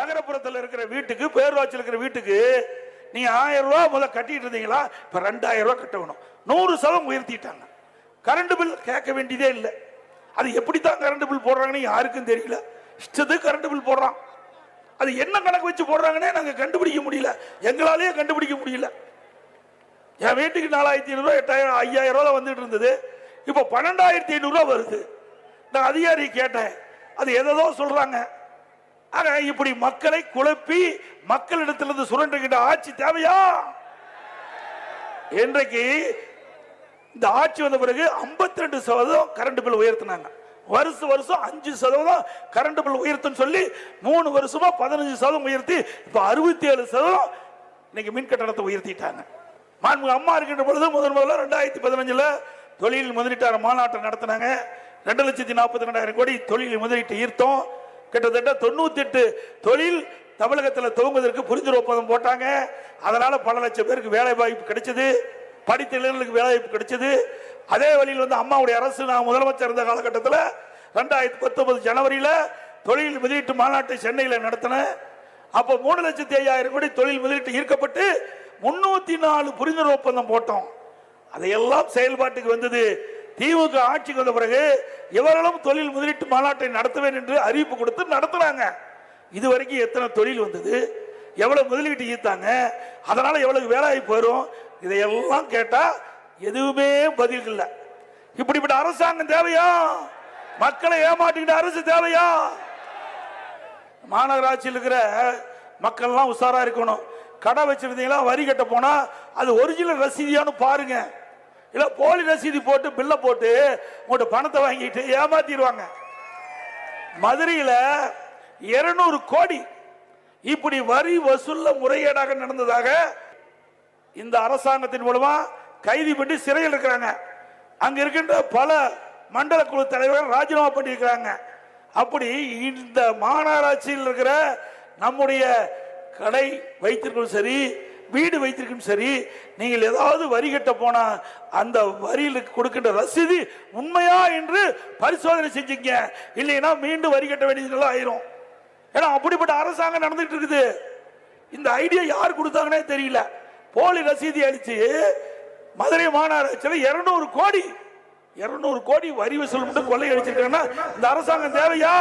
நகரப்புறத்தில் இருக்கிற வீட்டுக்கு, பேரூராட்சியில் இருக்கிற வீட்டுக்கு நீங்க 1000 ரூபாய் முதல்ல கட்டிட்டு இருந்தீங்களா, இப்ப 2000 ரூபாய் கட்டணும். 100% உயர்த்திட்டாங்க. கரண்ட் பில் கேட்க வேண்டியதே இல்லை. அது எப்படித்தான் கரண்ட் பில் போடுறாங்கன்னு யாருக்கும் தெரியல. இஷ்டத்துக்கு கரண்ட் பில் போடுறான். அது என்ன கணக்கு வச்சு போடுறாங்கன்னே நாங்க கண்டுபிடிக்க முடியல. எங்களாலேயே கண்டுபிடிக்க முடியல. என் வீட்டுக்கு 4500 ரூபாய் 8000 5000 ரூபாய் வந்துட்டு இருந்தது. இப்ப 12500 ரூபாய் வருது. நான் அதிகாரி கேட்டேன், அது எதோ சொல்றாங்க. ஆக இப்படி மக்களை குழப்பி மக்களிடத்திலிருந்து சுரண்டுகின்ற ஆட்சி தேவையா? இன்றைக்கு இந்த ஆட்சி வந்த பிறகு 52% கரண்ட் பில் உயர்த்தினாங்க. வருஷம் 5% கரண்ட் பில் உயர்த்துன்னு சொல்லி 3 வருஷமா 15% உயர்த்தி இப்ப 67% இன்னைக்கு மின் கட்டணத்தை உயர்த்திட்டாங்க. அம்மா இருக்கின்ற பொழுது முதல்ல 2015 தொழில் முதலீட்டாளர் மாநாட்டை நடத்தினாங்க. 2,42,000 கோடி தொழில் முதலீட்டு ஈர்த்தோம். கிட்டத்தட்ட 98 தொழில் தமிழகத்தில் துவங்குவதற்கு புரிந்துணர்வு ஒப்பந்தம் போட்டாங்க. அதனால பல லட்சம் பேருக்கு வேலை வாய்ப்பு கிடைச்சது. படித்த இளைஞர்களுக்கு வேலை வாய்ப்பு கிடைச்சது. அதே வழியில் வந்து அம்மாவுடைய அரசு நான் முதலமைச்சர் இருந்த காலகட்டத்தில் 2019 ஜனவரியில் தொழில் முதலீட்டு மாநாட்டை சென்னையில் நடத்தினேன். அப்போ 3,05,000 கோடி தொழில் முதலீட்டு ஈர்க்கப்பட்டு 304 புரிந்துணர்வு ஒப்பந்தம் போட்டோம். அதையெல்லாம் செயல்பாட்டுக்கு வந்தது. திமுக ஆட்சிக்கு வந்த பிறகு இவர்களும் தொழில் முதலீட்டு மாநாட்டை நடத்துவேன் என்று அறிவிப்பு கொடுத்து நடத்துறாங்க. இதுவரைக்கும் எத்தனை தொழில் வந்தது, எவ்வளவு முதலீட்டு ஈர்த்தாங்க, அதனால எவ்வளவு வேலை வாய்ப்பு வரும், இதையெல்லாம் கேட்டா எதுவுமே பதில் இல்லை. இப்படிப்பட்ட அரசாங்கம் தேவையா? மக்களை ஏமாற்றிக்கிட்ட அரசு தேவையா? மாநகராட்சியில் இருக்கிற மக்கள்லாம் உஷாரா இருக்கணும். கடை வச்சிருந்தீங்களா, வரி கட்ட போனா அது ஒரிஜினல் ரசீதியானு பாருங்க. இல்ல போலி ரசீதி போட்டு பில்ல போட்டு உங்கள்கிட்ட பணத்தை வாங்கிட்டு ஏமாத்திடுவாங்க. மதுரையில் 200 கோடி இப்படி வரி வசூல்ல முறைகேடாக நடந்ததாக இந்த அரசாங்கத்தின் மூலமா கைது பண்ணி சிறையில் இருக்கிறாங்க. அங்க இருக்கின்ற பல மண்டல குழு தலைவர்கள் ராஜினாமா பண்ணியிருக்கிறாங்க. அப்படி இந்த மாநகராட்சியில் இருக்கிற நம்முடைய கடை வைத்திருக்கும் சரி, வீடு வைத்திருக்கும் சரி, நீங்கள் ஏதாவது வரி கட்ட போனா அந்த வரியில் கொடுக்கின்ற ரசீது உண்மையா என்று பரிசோதனை செஞ்சீங்க. இல்லைன்னா மீண்டும் வரி கட்ட வேண்டியது ஆயிரும். ஏன்னா அப்படிப்பட்ட அரசாங்கம் நடந்துட்டு இருக்குது. இந்த ஐடியா யார் கொடுத்தாங்கன்னே தெரியல. போலி ரசீதி அளிச்சு மதுரை மாநகராட்சியில் 200 கோடி வரி வசூல் மட்டும் கொள்ளை அடிச்சிருக்காங்கன்னா இந்த அரசாங்கம் தேவையா?